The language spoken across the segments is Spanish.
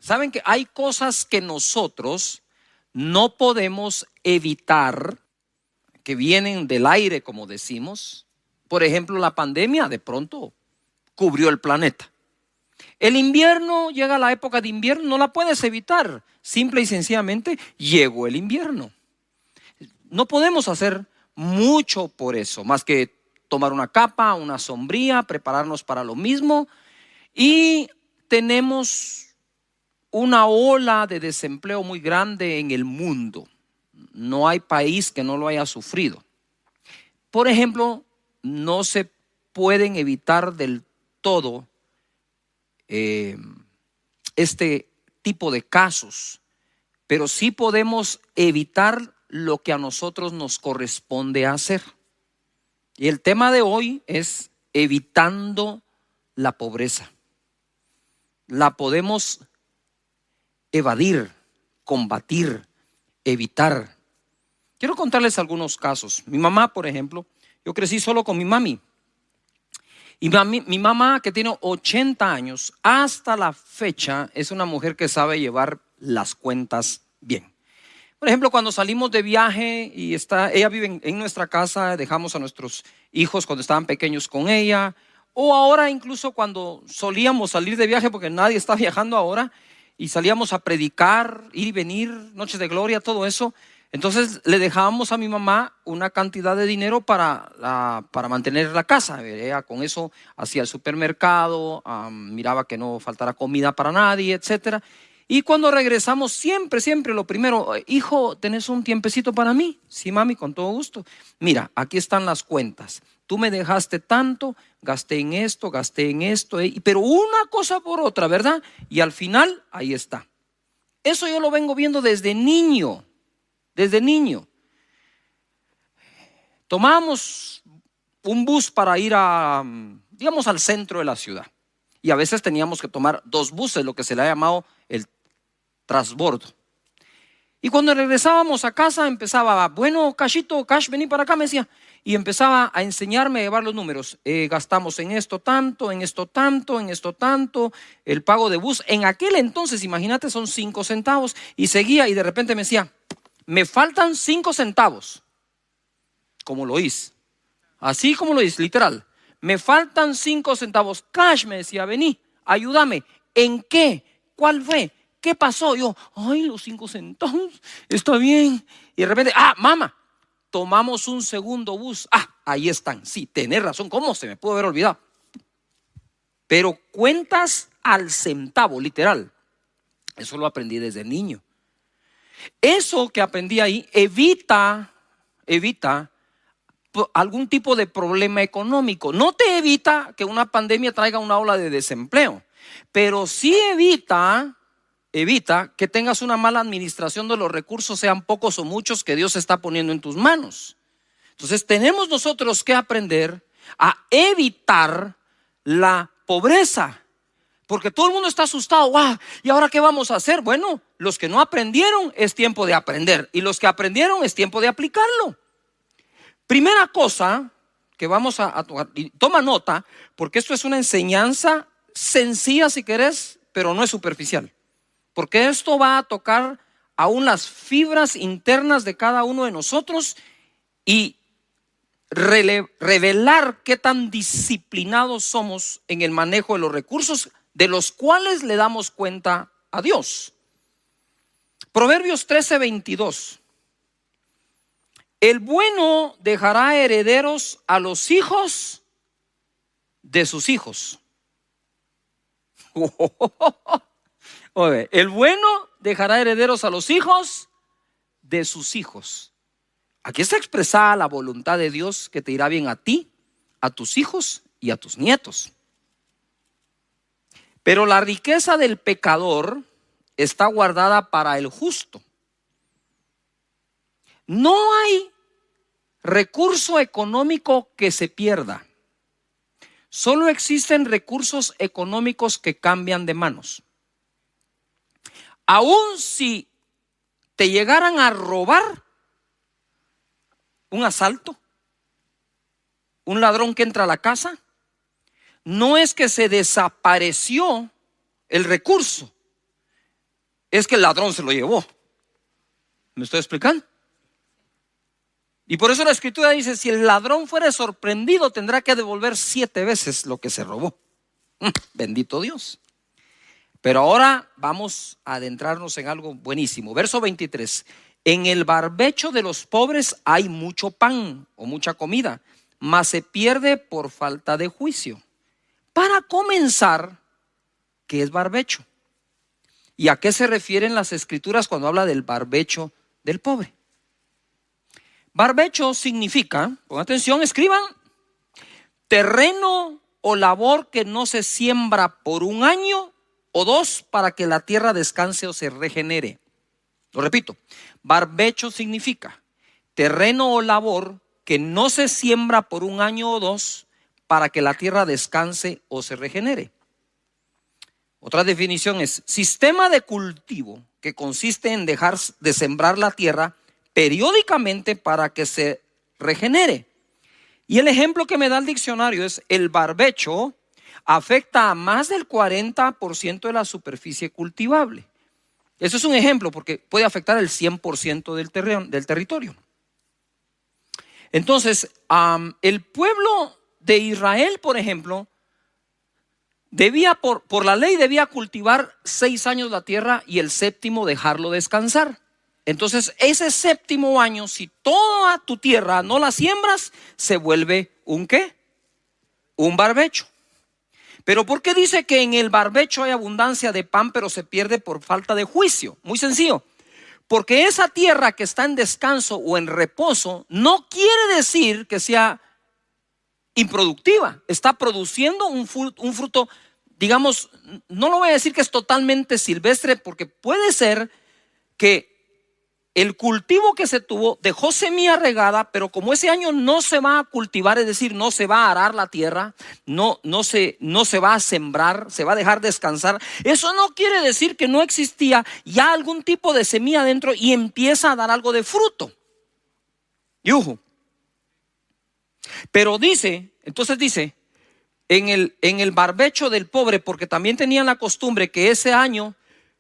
Saben que hay cosas que nosotros no podemos evitar, que vienen del aire, como decimos. Por ejemplo, la pandemia de pronto cubrió el planeta. El invierno, llega la época de invierno, no la puedes evitar. Simple y sencillamente llegó el invierno. No podemos hacer mucho por eso, más que tomar una capa, una sombría, prepararnos para lo mismo. Y tenemos una ola de desempleo muy grande en el mundo. No hay país que no lo haya sufrido. Por ejemplo, no se pueden evitar del todo este tipo de casos, pero sí podemos evitar lo que a nosotros nos corresponde hacer. Y el tema de hoy es evitando la pobreza. La podemos evadir, combatir, evitar. Quiero contarles algunos casos. Mi mamá, por ejemplo, yo crecí solo con mi mami. Y mi mamá, que tiene 80 años, hasta la fecha es una mujer que sabe llevar las cuentas bien. Por ejemplo, cuando salimos de viaje y ella vive en nuestra casa, dejamos a nuestros hijos cuando estaban pequeños con ella, o ahora incluso cuando solíamos salir de viaje, porque nadie está viajando ahora, y salíamos a predicar, ir y venir, noches de gloria, todo eso. Entonces le dejábamos a mi mamá una cantidad de dinero para mantener la casa. Ella con eso hacía el supermercado, miraba que no faltara comida para nadie, etcétera. Y cuando regresamos, siempre lo primero: hijo, ¿tenés un tiempecito para mí? Sí, mami, con todo gusto. Mira, aquí están las cuentas. Tú me dejaste tanto, gasté en esto, pero una cosa por otra, ¿verdad? Y al final, ahí está. Eso yo lo vengo viendo desde niño. Desde niño. Tomábamos un bus para ir digamos, al centro de la ciudad. Y a veces teníamos que tomar 2 buses, lo que se le ha llamado el transbordo. Y cuando regresábamos a casa empezaba: bueno, Cashito, Cash, vení para acá, me decía. Y empezaba a enseñarme a llevar los números. Gastamos en esto tanto, en esto tanto, en esto tanto. El pago de bus, en aquel entonces, imagínate, son 5 centavos. Y seguía, y de repente me decía: me faltan 5 centavos. Como lo hice. Así como lo hice, literal. Me faltan 5 centavos. Cash, me decía, vení, ayúdame. ¿En qué? ¿Cuál fue? ¿Qué pasó? Yo, ay, los 5 centavos, está bien. Y de repente, mamá, tomamos un segundo bus. Ahí están. Sí, tenés razón. ¿Cómo se me pudo haber olvidado? Pero cuentas al centavo, literal. Eso lo aprendí desde niño. Eso que aprendí ahí evita algún tipo de problema económico. No te evita que una pandemia traiga una ola de desempleo, pero sí evita que tengas una mala administración de los recursos, sean pocos o muchos, que Dios está poniendo en tus manos. Entonces tenemos nosotros que aprender a evitar la pobreza. Porque todo el mundo está asustado. ¿Y ahora qué vamos a hacer? Bueno, los que no aprendieron, es tiempo de aprender. Y los que aprendieron, es tiempo de aplicarlo. Primera cosa que vamos a tocar, y toma nota, porque esto es una enseñanza sencilla si querés, pero no es superficial. Porque esto va a tocar aún las fibras internas de cada uno de nosotros y revelar qué tan disciplinados somos en el manejo de los recursos de los cuales le damos cuenta a Dios. Proverbios 13:22. El bueno dejará herederos a los hijos de sus hijos. El bueno dejará herederos a los hijos de sus hijos. Aquí está expresada la voluntad de Dios, que te irá bien a ti, a tus hijos y a tus nietos. Pero la riqueza del pecador está guardada para el justo. No hay recurso económico que se pierda. Solo existen recursos económicos que cambian de manos. Aún si te llegaran a robar, un asalto, un ladrón que entra a la casa, no es que se desapareció el recurso, es que el ladrón se lo llevó. ¿Me estoy explicando? Y por eso la escritura dice, si el ladrón fuera sorprendido, tendrá que devolver 7 veces lo que se robó. Bendito Dios. Pero ahora vamos a adentrarnos en algo buenísimo. Verso 23. En el barbecho de los pobres hay mucho pan o mucha comida, mas se pierde por falta de juicio. Para comenzar, ¿qué es barbecho? ¿Y a qué se refieren las escrituras cuando habla del barbecho del pobre? Barbecho significa, pongan atención, escriban, terreno o labor que no se siembra por 1 año o 2 para que la tierra descanse o se regenere. Lo repito, barbecho significa terreno o labor que no se siembra por 1 año o 2 para que la tierra descanse o se regenere. Otra definición es sistema de cultivo que consiste en dejar de sembrar la tierra periódicamente para que se regenere. Y el ejemplo que me da el diccionario es el barbecho afecta a más del 40% de la superficie cultivable. Eso es un ejemplo porque puede afectar el 100% del territorio. Entonces, el pueblo de Israel, por ejemplo, debía por la ley debía cultivar 6 años la tierra y el 7º dejarlo descansar. Entonces ese 7º año, si toda tu tierra no la siembras, se vuelve ¿un qué? Un barbecho. Pero ¿por qué dice que en el barbecho hay abundancia de pan pero se pierde por falta de juicio? Muy sencillo. Porque esa tierra que está en descanso o en reposo no quiere decir que sea improductiva. Está produciendo un fruto, digamos, no lo voy a decir que es totalmente silvestre, porque puede ser que el cultivo que se tuvo dejó semilla regada, pero como ese año no se va a cultivar, es decir, no se va a arar la tierra, no se va a sembrar, se va a dejar descansar. Eso no quiere decir que no existía ya algún tipo de semilla dentro y empieza a dar algo de fruto. Yuhu. Pero entonces dice, en el barbecho del pobre, porque también tenían la costumbre que ese año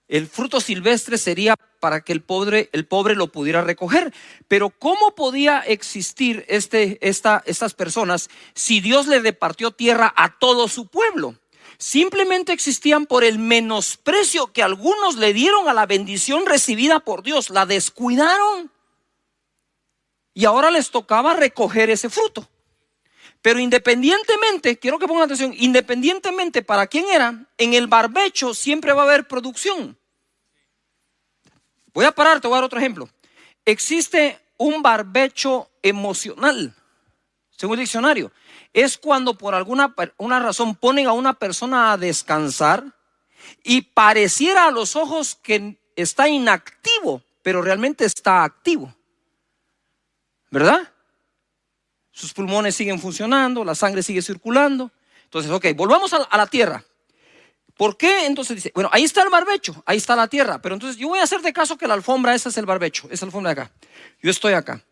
el fruto silvestre sería para que el pobre lo pudiera recoger. Pero ¿cómo podía existir estas personas si Dios le repartió tierra a todo su pueblo? Simplemente existían por el menosprecio que algunos le dieron a la bendición recibida por Dios. La descuidaron y ahora les tocaba recoger ese fruto. Pero independientemente, quiero que pongan atención, independientemente para quién era, en el barbecho siempre va a haber producción. Voy a parar, te voy a dar otro ejemplo. Existe un barbecho emocional, según el diccionario. Es cuando por alguna razón ponen a una persona a descansar y pareciera a los ojos que está inactivo, pero realmente está activo. ¿Verdad? Sus pulmones siguen funcionando, la sangre sigue circulando. Entonces, ok, volvamos a la tierra. ¿Por qué? Entonces dice, bueno, ahí está el barbecho, ahí está la tierra. Pero entonces yo voy a hacer de caso que la alfombra, esa es el barbecho, esa es la alfombra de acá. Yo estoy acá.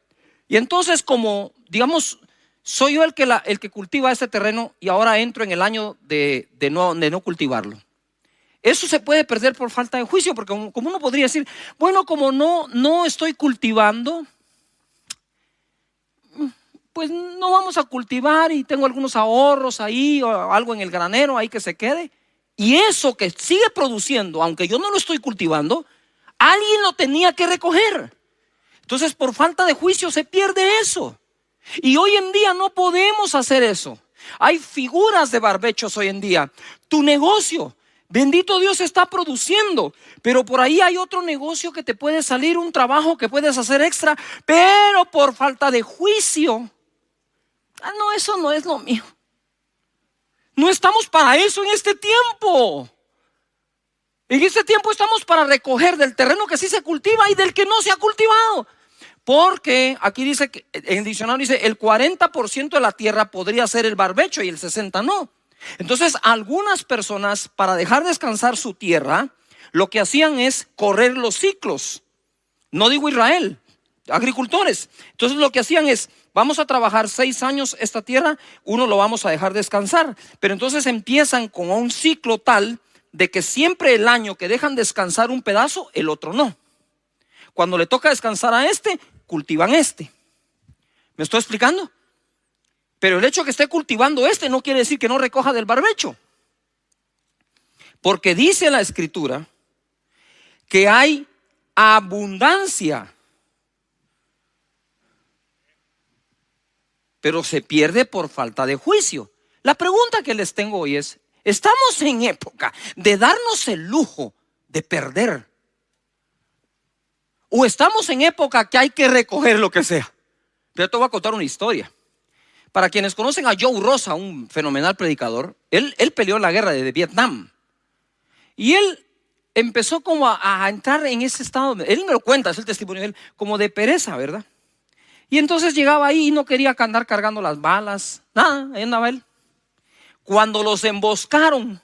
Y entonces como, digamos, soy yo el que cultiva este terreno y ahora entro en el año de no cultivarlo. Eso se puede perder por falta de juicio, porque como uno podría decir, bueno, como no estoy cultivando, pues no vamos a cultivar y tengo algunos ahorros ahí o algo en el granero ahí que se quede. Y eso que sigue produciendo, aunque yo no lo estoy cultivando, alguien lo tenía que recoger. Entonces por falta de juicio se pierde eso. Y hoy en día no podemos hacer eso. Hay figuras de barbechos hoy en día. Tu negocio, bendito Dios, está produciendo, pero por ahí hay otro negocio que te puede salir, un trabajo que puedes hacer extra, pero por falta de juicio, no, eso no es lo mío. No estamos para eso en este tiempo. En este tiempo estamos para recoger del terreno que sí se cultiva y del que no se ha cultivado. Porque aquí dice, que en el diccionario dice, el 40% de la tierra podría ser el barbecho y el 60% no. Entonces algunas personas, para dejar descansar su tierra, lo que hacían es correr los ciclos. No digo Israel, agricultores. Entonces lo que hacían es, vamos a trabajar 6 años esta tierra, uno lo vamos a dejar descansar. Pero entonces empiezan con un ciclo tal de que siempre el año que dejan descansar un pedazo, el otro no. Cuando le toca descansar a este, cultivan este. ¿Me estoy explicando? Pero el hecho que esté cultivando este no quiere decir que no recoja del barbecho. Porque dice la Escritura que hay abundancia, pero se pierde por falta de juicio. La pregunta que les tengo hoy es: ¿estamos en época de darnos el lujo de perder? ¿O estamos en época que hay que recoger lo que sea? Yo te voy a contar una historia. Para quienes conocen a Joe Rosa, un fenomenal predicador, él peleó la guerra de Vietnam. Y él empezó como a entrar en ese estado, él me lo cuenta, es el testimonio de él, como de pereza, ¿verdad? Y entonces llegaba ahí y no quería andar cargando las balas, nada, ahí andaba él. Cuando los emboscaron,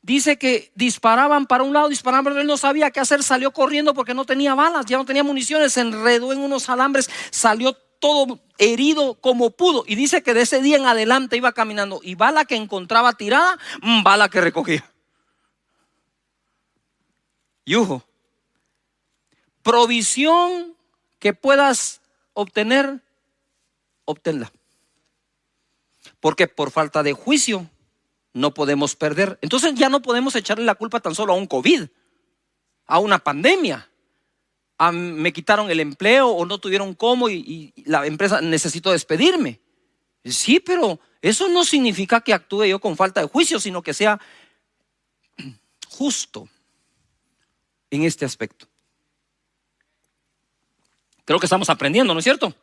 dice que disparaban para un lado, disparaban para otro, él no sabía qué hacer, salió corriendo porque no tenía balas, ya no tenía municiones, se enredó en unos alambres, salió todo herido como pudo. Y dice que de ese día en adelante iba caminando y bala que encontraba tirada, bala que recogía. Yujo, provisión que puedas obtener, obténla. Porque por falta de juicio no podemos perder. Entonces ya no podemos echarle la culpa tan solo a un COVID, a una pandemia. Me quitaron el empleo o no tuvieron cómo y la empresa necesitó despedirme. Sí, pero eso no significa que actúe yo con falta de juicio, sino que sea justo en este aspecto. Creo que estamos aprendiendo, ¿no es cierto?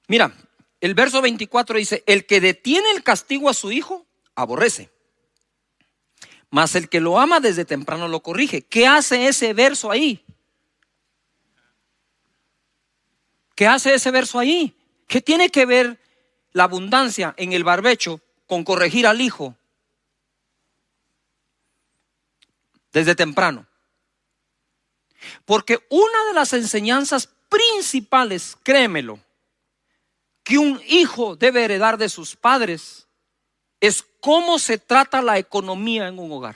Mira, el verso 24 dice: el que detiene el castigo a su hijo, aborrece, mas el que lo ama desde temprano lo corrige. ¿Qué hace ese verso ahí? ¿Qué hace ese verso ahí? ¿Qué tiene que ver la abundancia en el barbecho con corregir al hijo desde temprano? Porque una de las enseñanzas principales, créemelo, que un hijo debe heredar de sus padres es cómo se trata la economía en un hogar.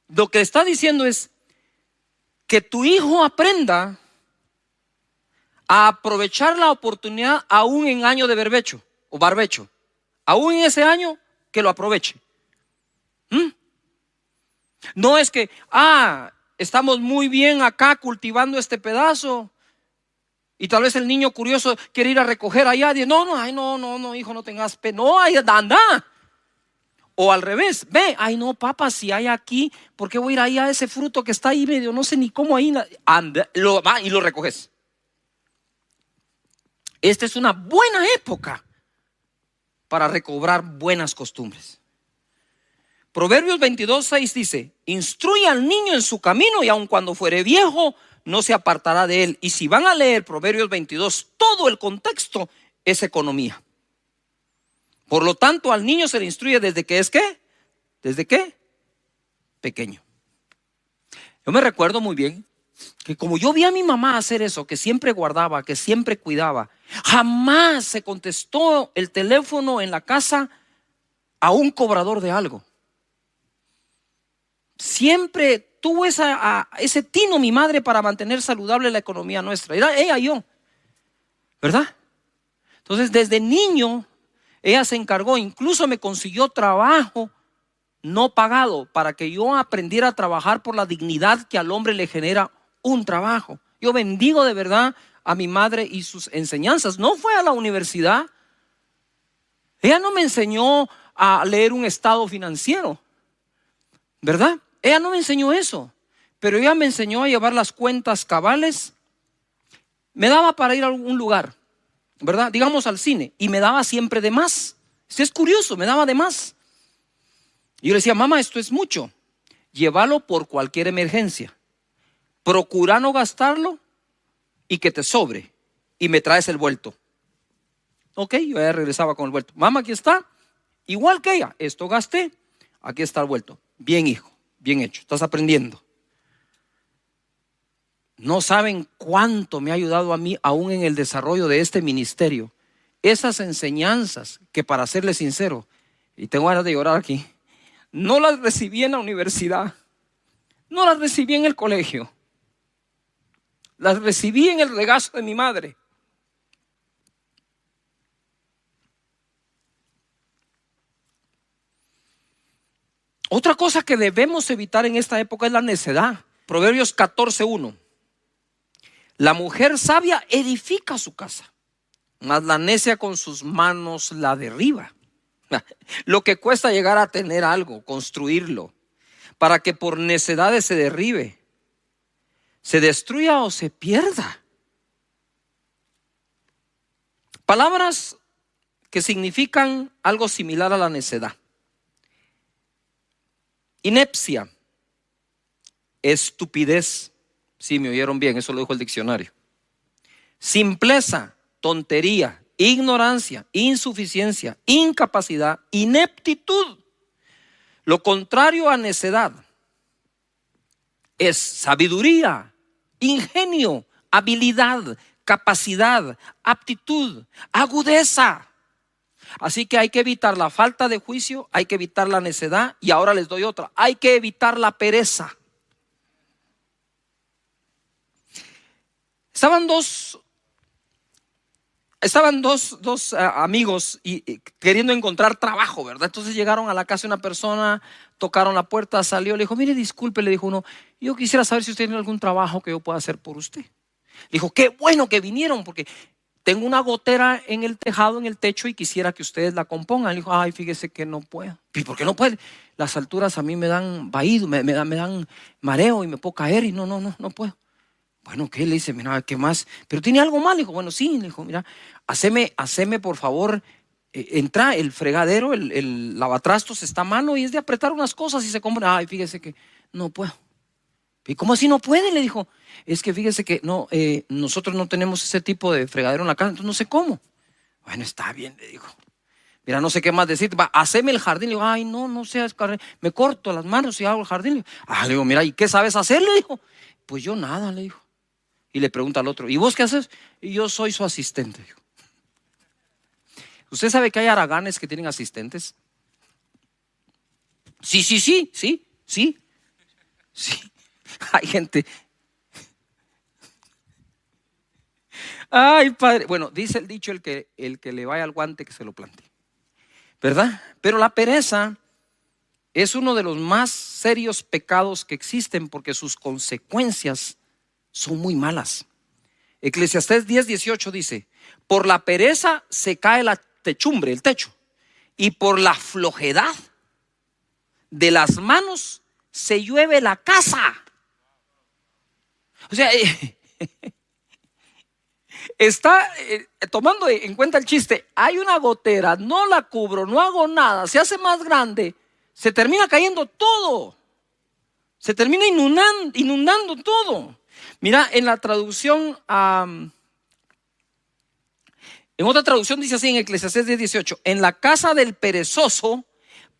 Lo que está diciendo es que tu hijo aprenda a aprovechar la oportunidad aún en año de barbecho o barbecho. Aún en ese año, que lo aproveche. No es que, estamos muy bien acá cultivando este pedazo y tal vez el niño curioso quiere ir a recoger allá. Dice, no, hijo, no tengas pena. No, ahí anda. O al revés, ve, no, papá, si hay aquí, ¿por qué voy a ir ahí a ese fruto que está ahí medio, no sé ni cómo ahí? Anda, va y lo recoges. Esta es una buena época para recobrar buenas costumbres. Proverbios 22:6 dice: instruye al niño en su camino y aun cuando fuere viejo no se apartará de él. Y si van a leer Proverbios 22, todo el contexto es economía. Por lo tanto, al niño se le instruye desde que es ¿qué? ¿Desde qué? Pequeño. Yo me recuerdo muy bien que como yo vi a mi mamá hacer eso, que siempre guardaba, que siempre cuidaba, jamás se contestó el teléfono en la casa a un cobrador de algo. Siempre tuvo ese tino mi madre para mantener saludable la economía nuestra. Era ella y yo, ¿verdad? Entonces desde niño ella se encargó, incluso me consiguió trabajo no pagado para que yo aprendiera a trabajar por la dignidad que al hombre le genera un trabajo. Yo bendigo de verdad a mi madre y sus enseñanzas. No fue a la universidad. Ella no me enseñó a leer un estado financiero, ¿verdad? Ella no me enseñó eso, pero ella me enseñó a llevar las cuentas cabales. Me daba para ir a algún lugar, ¿verdad? Digamos al cine, y me daba siempre de más. Si es curioso, me daba de más. Y yo le decía, mamá, esto es mucho. Llévalo por cualquier emergencia. Procura no gastarlo y que te sobre. Y me traes el vuelto. Ok, yo ya regresaba con el vuelto. Mamá, aquí está. Igual que ella, esto gasté. Aquí está el vuelto. Bien, hijo, bien hecho. Estás aprendiendo. No saben cuánto me ha ayudado a mí aún en el desarrollo de este ministerio esas enseñanzas que, para serle sincero, y tengo ganas de llorar aquí, no las recibí en la universidad, no las recibí en el colegio, las recibí en el regazo de mi madre. Otra cosa que debemos evitar en esta época es la necedad. Proverbios 14:1. La mujer sabia edifica su casa, mas la necia con sus manos la derriba. Lo que cuesta llegar a tener algo, construirlo, para que por necedades se derribe, se destruya o se pierda. Palabras que significan algo similar a la necedad. Inepcia, estupidez. Sí, me oyeron bien, eso lo dijo el diccionario. Simpleza, tontería, ignorancia, insuficiencia, incapacidad, ineptitud. Lo contrario a necedad es sabiduría, ingenio, habilidad, capacidad, aptitud, agudeza. Así que hay que evitar la falta de juicio, hay que evitar la necedad, y ahora les doy otra: hay que evitar la pereza. Estaban dos amigos y queriendo encontrar trabajo, ¿verdad? Entonces llegaron a la casa de una persona, tocaron la puerta, salió, le dijo: mire, disculpe, le dijo uno, yo quisiera saber si usted tiene algún trabajo que yo pueda hacer por usted. Le dijo: qué bueno que vinieron, porque tengo una gotera en el tejado, en el techo, y quisiera que ustedes la compongan. Le dijo: ay, fíjese que no puedo. ¿Y por qué no puede? Las alturas a mí me dan vaído, me dan mareo y me puedo caer y no puedo. Bueno, ¿qué? Le dice: mira, ¿qué más? ¿Pero tiene algo más? Le dijo: bueno, sí. Le dijo: mira, haceme por favor, entra el fregadero, el lavatrastos está a mano y es de apretar unas cosas y se compra. Ay, fíjese que no puedo. ¿Y cómo así no puede? Le dijo: es que fíjese que no, nosotros no tenemos ese tipo de fregadero en la casa, entonces no sé cómo. Bueno, está bien, le dijo. Mira, no sé qué más decirte. Va, haceme el jardín. Le digo: ay, no seas, me corto las manos y hago el jardín. Le digo: mira, ¿y qué sabes hacer? Le dijo: pues yo nada, le dijo. Y le pregunta al otro: ¿y vos qué haces? Y yo soy su asistente. Dijo. ¿Usted sabe que hay haraganes que tienen asistentes? Sí. Hay gente. Ay, padre. Bueno, dice el dicho: el que le vaya al guante, que se lo plante, ¿verdad? Pero la pereza es uno de los más serios pecados que existen, porque sus consecuencias son muy malas. Eclesiastés 10:18 dice: por la pereza se cae la techumbre, el techo, y por la flojedad de las manos se llueve la casa. O sea, está tomando en cuenta el chiste. Hay una gotera, no la cubro, no hago nada, se hace más grande, se termina cayendo todo, se termina inundando todo. Mira, en la traducción, en otra traducción dice así, en Eclesiastés 10:18: en la casa del perezoso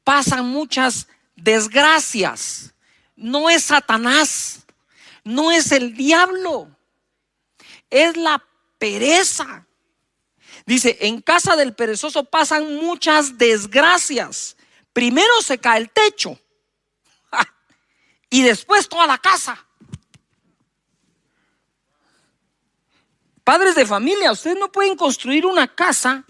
pasan muchas desgracias. No es Satanás, no es el diablo, es la pereza. Dice: en casa del perezoso pasan muchas desgracias. Primero se cae el techo y después toda la casa. Padres de familia, ustedes no pueden construir una casa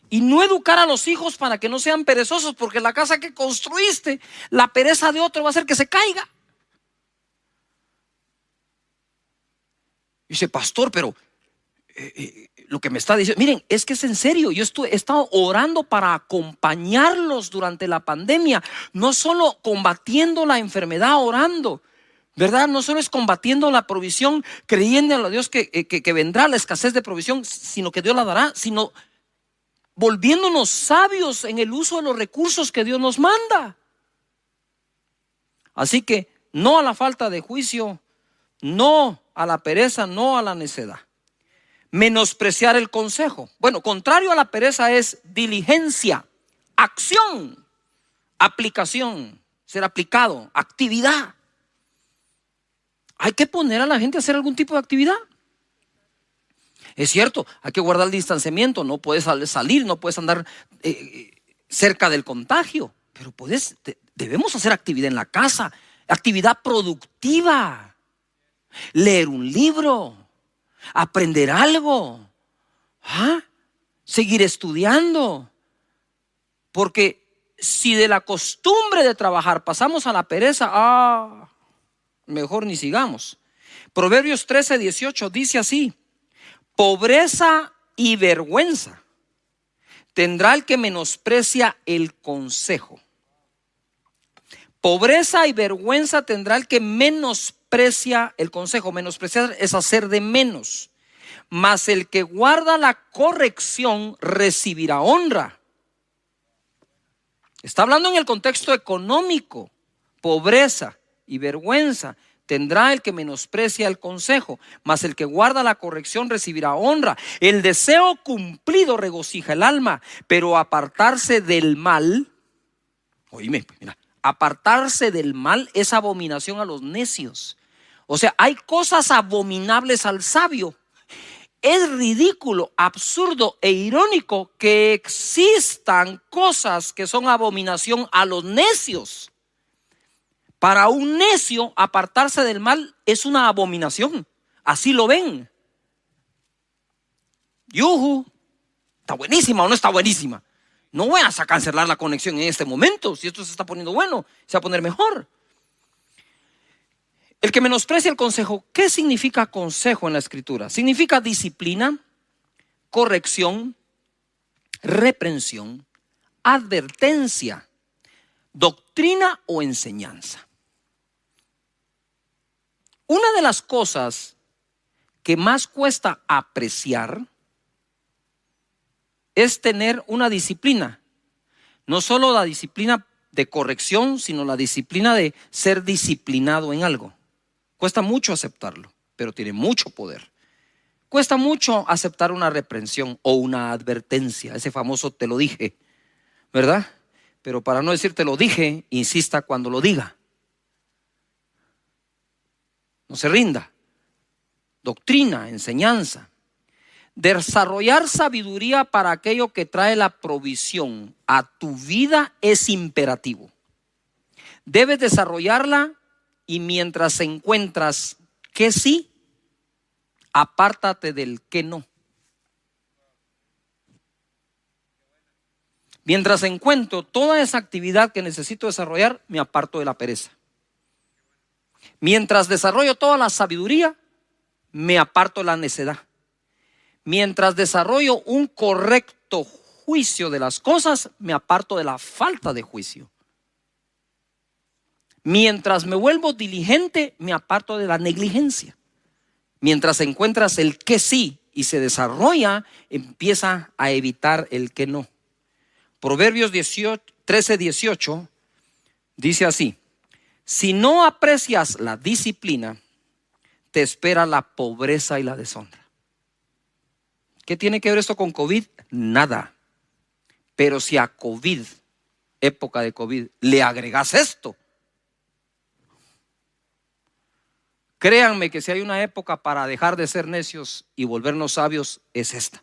y no educar a los hijos para que no sean perezosos, porque la casa que construiste, la pereza de otro va a hacer que se caiga. Dice: pastor, pero lo que me está diciendo, miren, es que es en serio. Yo he estado orando para acompañarlos durante la pandemia, no solo combatiendo la enfermedad, orando, ¿verdad? No solo es combatiendo la provisión, creyendo a Dios que vendrá la escasez de provisión, sino que Dios la dará, sino volviéndonos sabios en el uso de los recursos que Dios nos manda. Así que no a la falta de juicio, no a la pereza, no a la necedad. Menospreciar el consejo. Bueno, contrario a la pereza es diligencia, acción, aplicación, ser aplicado, actividad. Hay que poner a la gente a hacer algún tipo de actividad. Es cierto, hay que guardar el distanciamiento, no puedes salir, no puedes andar cerca del contagio, pero debemos hacer actividad en la casa, actividad productiva, leer un libro, aprender algo, seguir estudiando, porque si de la costumbre de trabajar pasamos a la pereza, mejor ni sigamos. Proverbios 13:18 dice así: pobreza y vergüenza tendrá el que menosprecia el consejo. Pobreza y vergüenza tendrá el que menosprecia el consejo. Menospreciar es hacer de menos. Mas el que guarda la corrección recibirá honra. Está hablando en el contexto económico. Pobreza y vergüenza tendrá el que menosprecia el consejo, mas el que guarda la corrección recibirá honra. El deseo cumplido regocija el alma, pero apartarse del mal, oíme, mira, apartarse del mal es abominación a los necios. O sea, hay cosas abominables al sabio. Es ridículo, absurdo e irónico que existan cosas que son abominación a los necios. Para un necio, apartarse del mal es una abominación. Así lo ven. Yuhu, ¿está buenísima o no está buenísima? No voy a cancelar la conexión en este momento. Si esto se está poniendo bueno, se va a poner mejor. El que menosprecia el consejo. ¿Qué significa consejo en la escritura? Significa disciplina, corrección, reprensión, advertencia, doctrina o enseñanza. Una de las cosas que más cuesta apreciar es tener una disciplina. No solo la disciplina de corrección, sino la disciplina de ser disciplinado en algo. Cuesta mucho aceptarlo, pero tiene mucho poder. Cuesta mucho aceptar una reprensión o una advertencia, ese famoso te lo dije, ¿verdad? Pero para no decir te lo dije, insista cuando lo diga. No se rinda. Doctrina, enseñanza. Desarrollar sabiduría para aquello que trae la provisión a tu vida es imperativo. Debes desarrollarla y mientras encuentras que sí, apártate del que no. Mientras encuentro toda esa actividad que necesito desarrollar, me aparto de la pereza. Mientras desarrollo toda la sabiduría, me aparto de la necedad. Mientras desarrollo un correcto juicio de las cosas, me aparto de la falta de juicio. Mientras me vuelvo diligente, me aparto de la negligencia. Mientras encuentras el que sí y se desarrolla, empieza a evitar el que no. Proverbios 13:18 dice así: si no aprecias la disciplina, te espera la pobreza y la deshonra. ¿Qué tiene que ver esto con COVID? Nada. Pero si a COVID, época de COVID, le agregas esto, créanme que si hay una época para dejar de ser necios y volvernos sabios, es esta.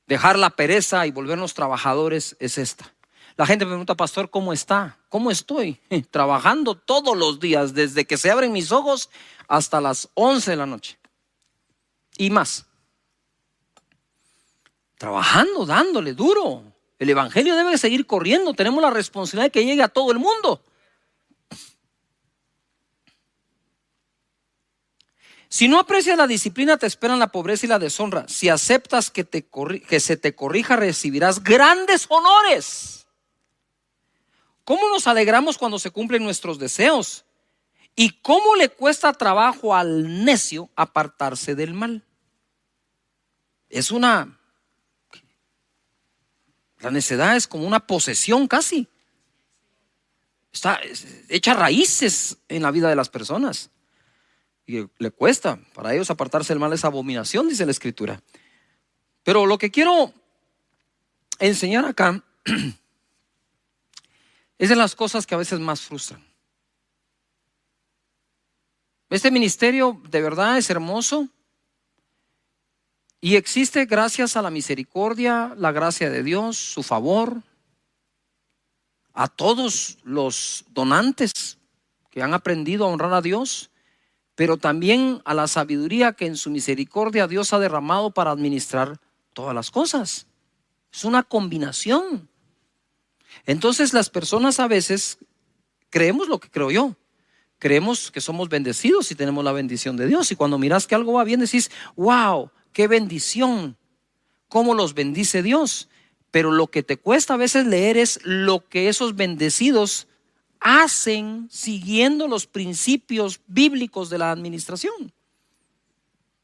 Dejar la pereza y volvernos trabajadores es esta. La gente me pregunta: pastor, ¿cómo está? ¿Cómo estoy? Trabajando todos los días, desde que se abren mis ojos hasta las 11 de la noche y más. Trabajando, dándole duro. El evangelio debe seguir corriendo. Tenemos la responsabilidad de que llegue a todo el mundo. Si no aprecias la disciplina, te esperan la pobreza y la deshonra. Si aceptas que se te corrija, recibirás grandes honores. ¿Cómo nos alegramos cuando se cumplen nuestros deseos? ¿Y cómo le cuesta trabajo al necio apartarse del mal? La necedad es como una posesión casi. Está hecha raíces en la vida de las personas. Y le cuesta, para ellos apartarse del mal es abominación, dice la escritura. Pero lo que quiero enseñar acá es de las cosas que a veces más frustran. Este ministerio de verdad es hermoso Y existe, gracias a la misericordia, la gracia de Dios, su favor, a todos los donantes que han aprendido a honrar a Dios, pero también a la sabiduría que en su misericordia Dios ha derramado para administrar todas las cosas. Es una combinación. Entonces las personas a veces creemos lo que creo yo. Creemos que somos bendecidos y tenemos la bendición de Dios. Y cuando miras que algo va bien, decís, wow, qué bendición, cómo los bendice Dios. Pero lo que te cuesta a veces leer es lo que esos bendecidos hacen siguiendo los principios bíblicos de la administración,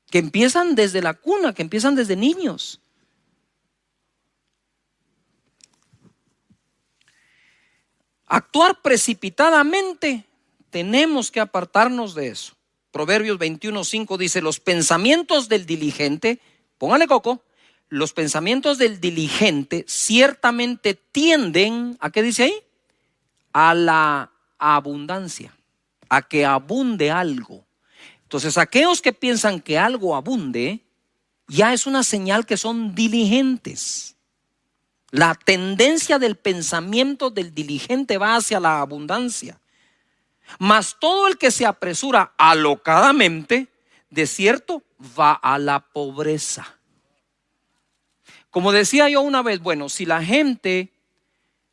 que empiezan desde la cuna, que empiezan desde niños. Actuar precipitadamente, tenemos que apartarnos de eso. Proverbios 21:5 dice: los pensamientos del diligente, póngale coco, los pensamientos del diligente ciertamente tienden, ¿a qué dice ahí? A la abundancia, a que abunde algo. Entonces aquellos que piensan que algo abunde, ya es una señal que son diligentes. La tendencia del pensamiento del diligente va hacia la abundancia. Mas todo el que se apresura alocadamente, de cierto, va a la pobreza. Como decía yo una vez, bueno, si la gente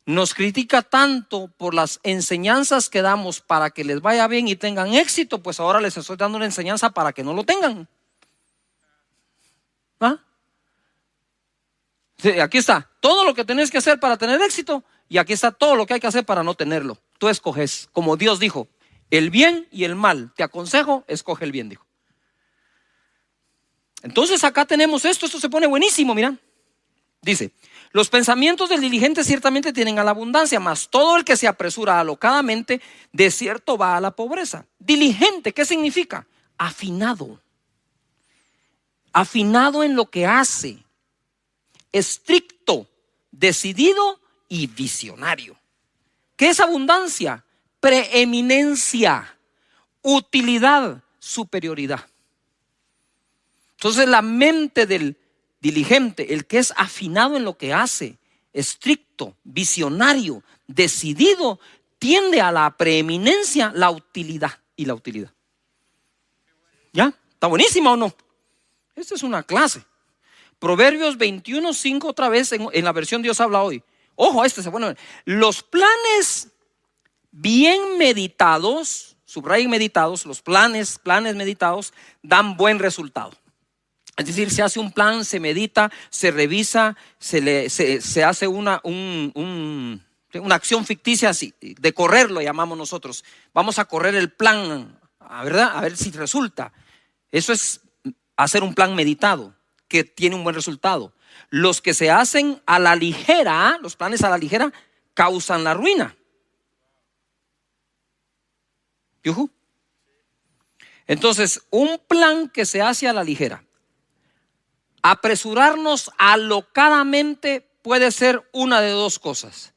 nos critica tanto por las enseñanzas que damos para que les vaya bien y tengan éxito, pues ahora les estoy dando una enseñanza para que no lo tengan. ¿Ah? Sí, aquí está todo lo que tenés que hacer para tener éxito, y aquí está todo lo que hay que hacer para no tenerlo. Tú escoges, como Dios dijo, el bien y el mal. Te aconsejo, escoge el bien, dijo. Entonces acá tenemos esto se pone buenísimo, mira. Dice: los pensamientos del diligente ciertamente tienen a la abundancia, mas todo el que se apresura alocadamente, de cierto va a la pobreza. Diligente, ¿qué significa? Afinado. Afinado en lo que hace. Estricto, decidido y visionario. ¿Qué es abundancia? Preeminencia, utilidad, superioridad. Entonces la mente del diligente, el que es afinado en lo que hace, estricto, visionario, decidido, tiende a la preeminencia, la utilidad y la utilidad. ¿Ya? ¿Está buenísima o no? Esta es una clase. Proverbios 21:5 otra vez en la versión Dios habla hoy. Ojo, se pone. Los planes bien meditados, subrayen meditados, los planes meditados dan buen resultado. Es decir, se hace un plan, se medita, se revisa, se hace una acción ficticia así, de correr lo llamamos nosotros. Vamos a correr el plan, ¿verdad? A ver si resulta. Eso es hacer un plan meditado que tiene un buen resultado. Los que se hacen a la ligera, los planes a la ligera, causan la ruina. ¿Yujú? Entonces, un plan que se hace a la ligera, apresurarnos alocadamente, puede ser una de dos cosas: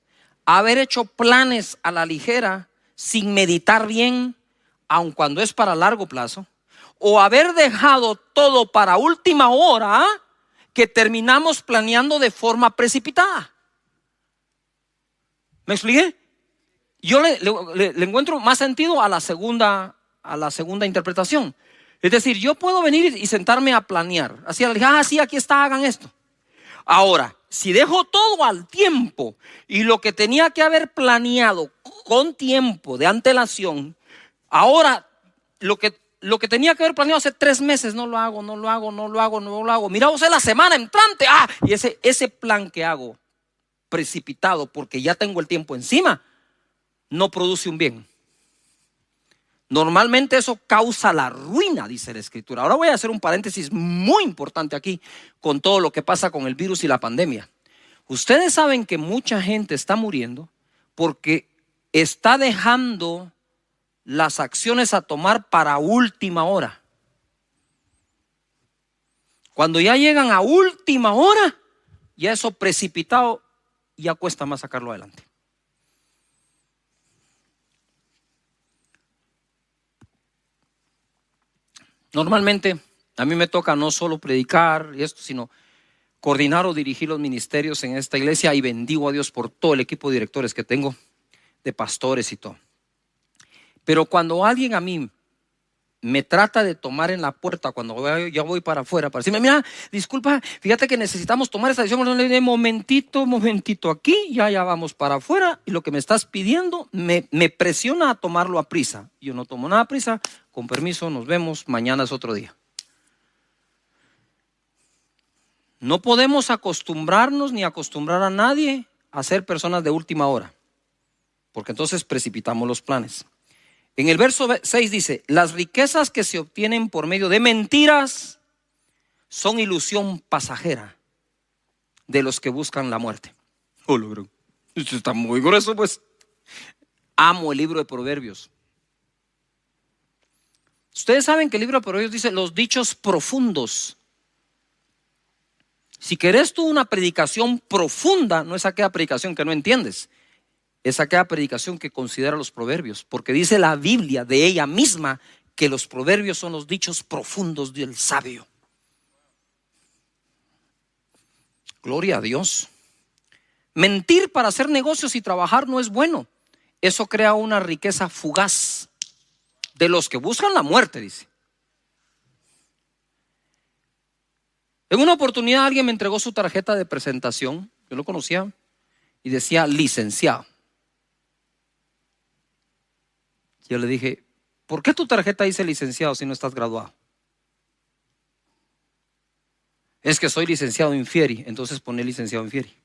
haber hecho planes a la ligera sin meditar bien, aun cuando es para largo plazo, o haber dejado todo para última hora, que terminamos planeando de forma precipitada. ¿Me expliqué? Yo le encuentro más sentido a la segunda interpretación. Es decir, yo puedo venir y sentarme a planear. Así, sí, aquí está, hagan esto. Ahora, si dejo todo al tiempo y lo que tenía que haber planeado con tiempo de antelación, ahora lo que tenía que haber planeado hace 3 meses, no lo hago. Mira, o sea, la semana entrante, y ese plan que hago precipitado porque ya tengo el tiempo encima, no produce un bien. Normalmente eso causa la ruina, dice la Escritura. Ahora voy a hacer un paréntesis muy importante aquí con todo lo que pasa con el virus y la pandemia. Ustedes saben que mucha gente está muriendo porque está dejando las acciones a tomar para última hora. Cuando ya llegan a última hora, ya eso precipitado, ya cuesta más sacarlo adelante. Normalmente a mí me toca no solo predicar y esto, sino coordinar o dirigir los ministerios en esta iglesia, y bendigo a Dios por todo el equipo de directores que tengo, de pastores y todo. Pero cuando alguien a mí me trata de tomar en la puerta cuando ya voy para afuera, para decirme, mira, disculpa, fíjate que necesitamos tomar esta decisión, momentito aquí, ya vamos para afuera, y lo que me estás pidiendo me presiona a tomarlo a prisa. Yo no tomo nada a prisa, con permiso, nos vemos, mañana es otro día. No podemos acostumbrarnos ni acostumbrar a nadie a ser personas de última hora, porque entonces precipitamos los planes. En el verso 6 dice, las riquezas que se obtienen por medio de mentiras son ilusión pasajera de los que buscan la muerte. Oh, logro. Esto está muy grueso, pues. Amo el libro de Proverbios. Ustedes saben que el libro de Proverbios dice los dichos profundos. Si querés tú una predicación profunda, no es aquella predicación que no entiendes, es aquella predicación que considera los proverbios, porque dice la Biblia de ella misma que los proverbios son los dichos profundos del sabio. Gloria a Dios. Mentir para hacer negocios y trabajar no es bueno. Eso crea una riqueza fugaz de los que buscan la muerte, dice. En una oportunidad alguien me entregó su tarjeta de presentación, yo lo conocía, y decía licenciado. Yo le dije, ¿por qué tu tarjeta dice licenciado si no estás graduado? Es que soy licenciado in fieri, entonces pone licenciado in fieri.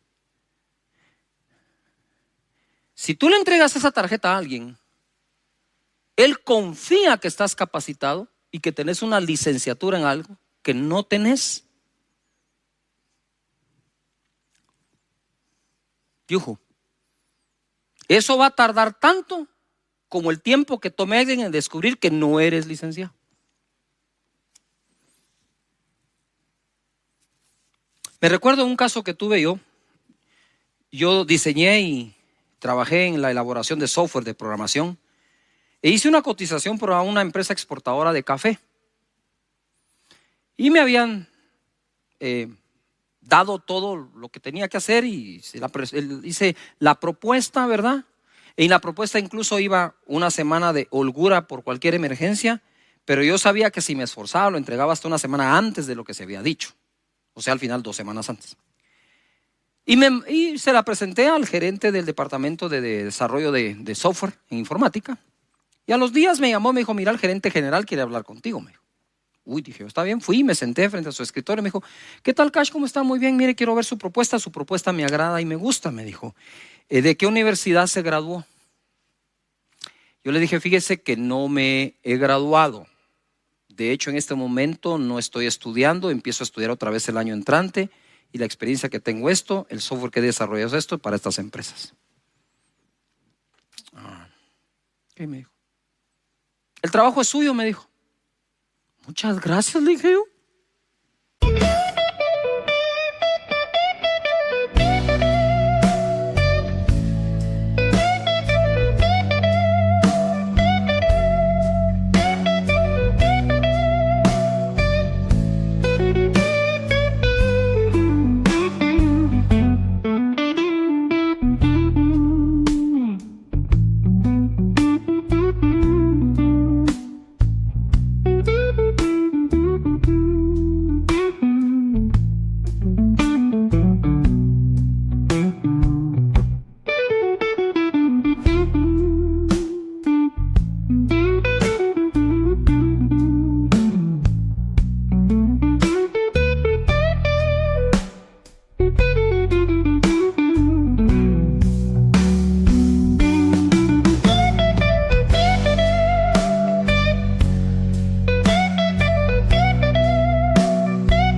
Si tú le entregas esa tarjeta a alguien, él confía que estás capacitado y que tenés una licenciatura en algo que no tenés. Yuju. Eso va a tardar tanto como el tiempo que tome alguien en descubrir que no eres licenciado. Me recuerdo un caso que tuve yo. Yo diseñé y trabajé en la elaboración de software de programación e hice una cotización para una empresa exportadora de café. Y me habían dado todo lo que tenía que hacer y hice la propuesta, ¿verdad? En la propuesta incluso iba una semana de holgura por cualquier emergencia, pero yo sabía que si me esforzaba lo entregaba hasta una semana antes de lo que se había dicho. O sea, al final 2 semanas antes. Y se la presenté al gerente del departamento de desarrollo de software en informática. Y a los días me llamó, me dijo, mira, el gerente general quiere hablar contigo. Me dijo. Uy, dije, está bien, fui, me senté frente a su escritorio y me dijo, ¿qué tal, Cash? ¿Cómo está? Muy bien, mire, quiero ver su propuesta me agrada y me gusta, me dijo. ¿De qué universidad se graduó? Yo le dije, fíjese que no me he graduado. De hecho, en este momento no estoy estudiando, empiezo a estudiar otra vez el año entrante y la experiencia que tengo el software que he desarrollado es esto para estas empresas. ¿Qué me dijo? El trabajo es suyo, me dijo. Muchas gracias, le dije yo.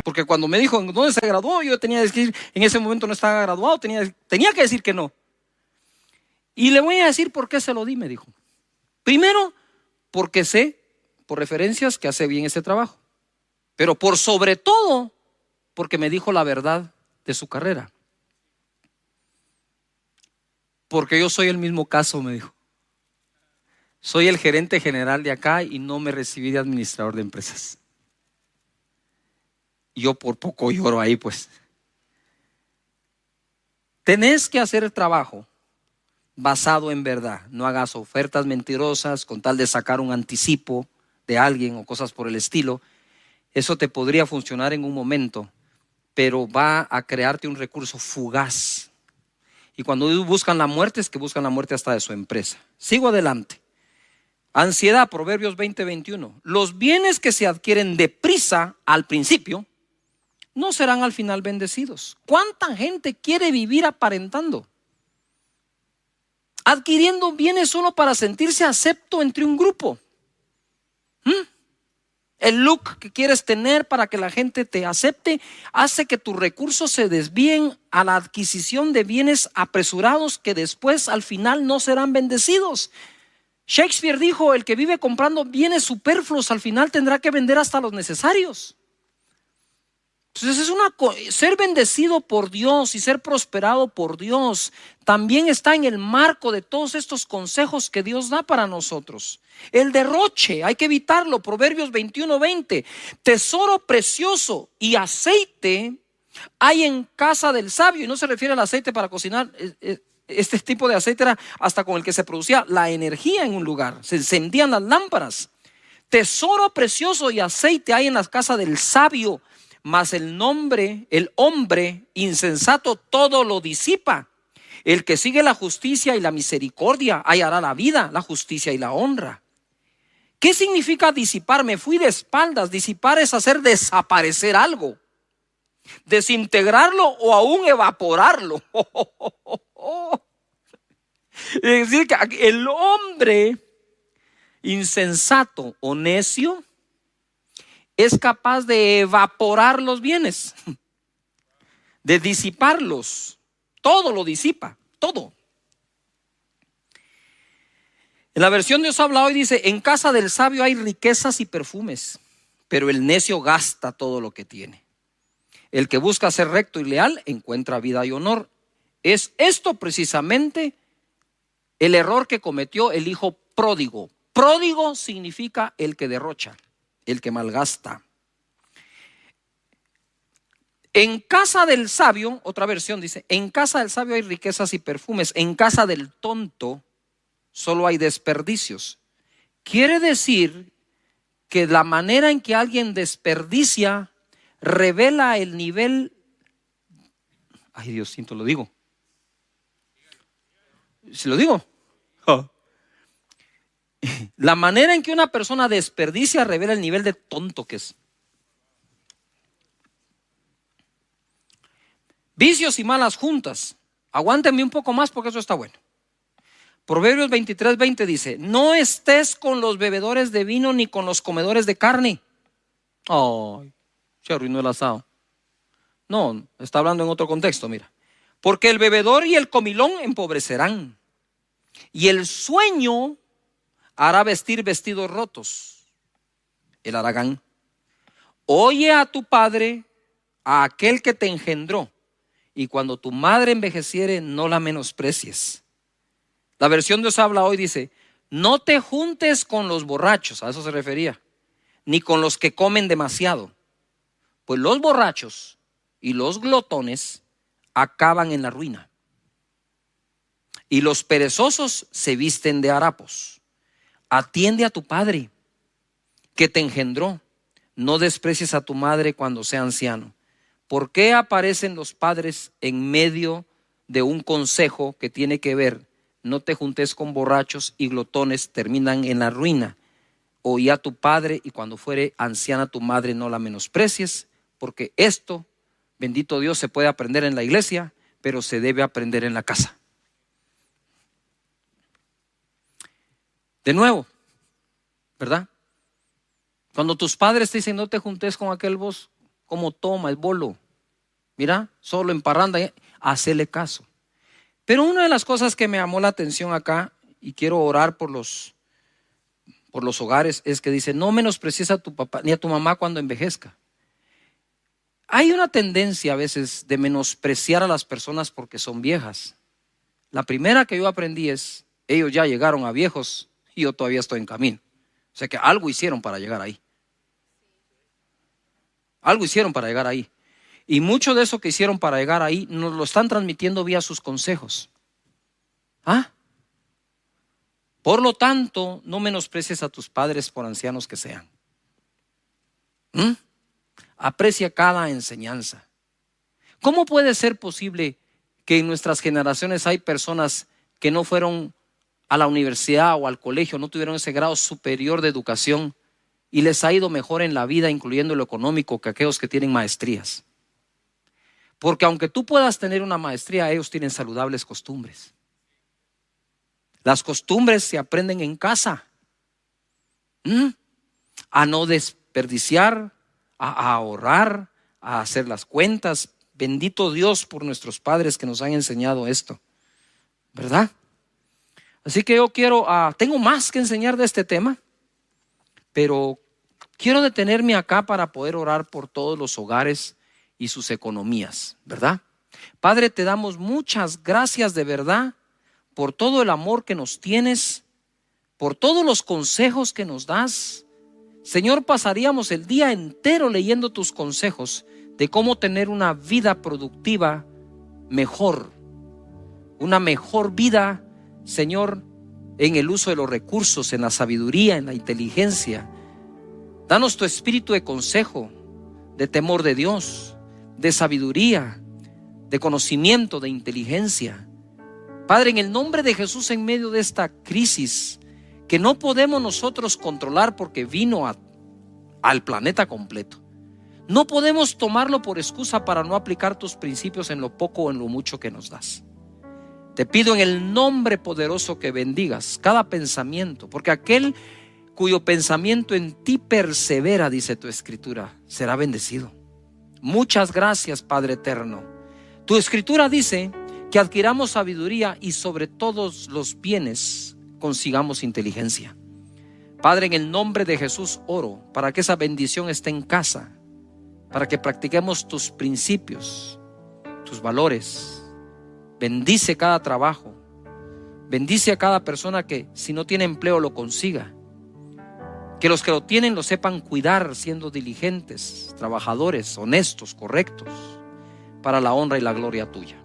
Porque cuando me dijo, ¿dónde se graduó? Yo tenía que decir, en ese momento no estaba graduado, tenía que decir que no. Y le voy a decir por qué se lo di, me dijo. Primero, porque sé, por referencias, que hace bien ese trabajo. Pero por sobre todo, porque me dijo la verdad de su carrera. Porque yo soy el mismo caso, me dijo. Soy el gerente general de acá y no me recibí de administrador de empresas. Yo por poco lloro ahí, pues. Tenés que hacer el trabajo basado en verdad. No hagas ofertas mentirosas con tal de sacar un anticipo de alguien o cosas por el estilo. Eso te podría funcionar en un momento, pero va a crearte un recurso fugaz. Y cuando buscan la muerte, es que buscan la muerte hasta de su empresa. Sigo adelante. Ansiedad, Proverbios 20:21. Los bienes que se adquieren deprisa al principio no serán al final bendecidos. ¿Cuánta gente quiere vivir aparentando? Adquiriendo bienes solo para sentirse acepto entre un grupo. El look que quieres tener para que la gente te acepte hace que tus recursos se desvíen a la adquisición de bienes apresurados que después al final no serán bendecidos. Shakespeare dijo: el que vive comprando bienes superfluos al final tendrá que vender hasta los necesarios. Entonces ser bendecido por Dios y ser prosperado por Dios también está en el marco de todos estos consejos que Dios da para nosotros. El derroche, hay que evitarlo. Proverbios 21:20. Tesoro precioso y aceite hay en casa del sabio. Y no se refiere al aceite para cocinar. Este tipo de aceite era hasta con el que se producía la energía en un lugar. Se encendían las lámparas. Tesoro precioso y aceite hay en la casa del sabio. Mas el hombre insensato todo lo disipa. El que sigue la justicia y la misericordia hallará la vida, la justicia y la honra. ¿Qué significa disipar? Me fui de espaldas. Disipar es hacer desaparecer algo, desintegrarlo o aún evaporarlo. Es decir, que el hombre insensato o necio es capaz de evaporar los bienes, de disiparlos. Todo lo disipa, todo. En la versión Dios habla hoy dice: en casa del sabio hay riquezas y perfumes, pero el necio gasta todo lo que tiene. El que busca ser recto y leal encuentra vida y honor. Es esto precisamente el error que cometió el hijo pródigo. Pródigo significa el que derrocha, el que malgasta. En casa del sabio, otra versión dice: en casa del sabio hay riquezas y perfumes, en casa del tonto solo hay desperdicios. Quiere decir que la manera en que alguien desperdicia revela el nivel. Ay, Diosito, lo digo. ¿Se lo digo? La manera en que una persona desperdicia revela el nivel de tonto que es. Vicios y malas juntas. Aguántenme un poco más porque eso está bueno. Proverbios 23:20 dice: no estés con los bebedores de vino ni con los comedores de carne. Ay, se arruinó el asado. No, está hablando en otro contexto, mira. Porque el bebedor y el comilón empobrecerán, y el sueño hará vestir vestidos rotos. El haragán. Oye a tu padre, a aquel que te engendró, y cuando tu madre envejeciere, no la menosprecies. La versión Dios habla hoy dice: no te juntes con los borrachos, a eso se refería, ni con los que comen demasiado, pues los borrachos y los glotones acaban en la ruina, y los perezosos se visten de harapos. Atiende a tu padre que te engendró, no desprecies a tu madre cuando sea anciano. ¿Por qué aparecen los padres en medio de un consejo que tiene que ver: no te juntes con borrachos y glotones, terminan en la ruina? Oí a tu padre, y cuando fuere anciana tu madre, no la menosprecies, porque esto, bendito Dios, se puede aprender en la iglesia, pero se debe aprender en la casa. De nuevo, ¿verdad? Cuando tus padres te dicen: no te juntes con aquel vos, como toma el bolo, mira, solo en parranda, hacele caso. Pero una de las cosas que me llamó la atención acá, y quiero orar por los hogares, es que dice: no menosprecies a tu papá ni a tu mamá cuando envejezca. Hay una tendencia a veces de menospreciar a las personas porque son viejas. La primera que yo aprendí es: ellos ya llegaron a viejos y yo todavía estoy en camino. O sea que algo hicieron para llegar ahí. Algo hicieron para llegar ahí. Y mucho de eso que hicieron para llegar ahí nos lo están transmitiendo vía sus consejos. ¿Ah? Por lo tanto, no menosprecies a tus padres por ancianos que sean. Aprecia cada enseñanza. ¿Cómo puede ser posible que en nuestras generaciones hay personas que no fueron a la universidad o al colegio, no tuvieron ese grado superior de educación y les ha ido mejor en la vida, incluyendo lo económico, que aquellos que tienen maestrías? Porque aunque tú puedas tener una maestría, ellos tienen saludables costumbres. Las costumbres se aprenden en casa. A no desperdiciar, a ahorrar, a hacer las cuentas. Bendito Dios por nuestros padres que nos han enseñado esto, ¿verdad? Así que yo tengo más que enseñar de este tema, pero quiero detenerme acá para poder orar por todos los hogares y sus economías, ¿verdad? Padre, te damos muchas gracias de verdad por todo el amor que nos tienes, por todos los consejos que nos das. Señor, pasaríamos el día entero leyendo tus consejos de cómo tener una vida productiva mejor, una mejor vida, Señor, en el uso de los recursos, en la sabiduría, en la inteligencia. Danos tu espíritu de consejo, de temor de Dios, de sabiduría, de conocimiento, de inteligencia. Padre, en el nombre de Jesús, en medio de esta crisis que no podemos nosotros controlar porque vino al planeta completo, no podemos tomarlo por excusa para no aplicar tus principios en lo poco o en lo mucho que nos das. Te pido en el nombre poderoso que bendigas cada pensamiento, porque aquel cuyo pensamiento en ti persevera, dice tu escritura, será bendecido. Muchas gracias, Padre eterno. Tu escritura dice que adquiramos sabiduría y sobre todos los bienes consigamos inteligencia. Padre, en el nombre de Jesús oro para que esa bendición esté en casa, para que practiquemos tus principios, tus valores. Bendice cada trabajo, bendice a cada persona que si no tiene empleo lo consiga, que los que lo tienen lo sepan cuidar, siendo diligentes, trabajadores, honestos, correctos, para la honra y la gloria tuya.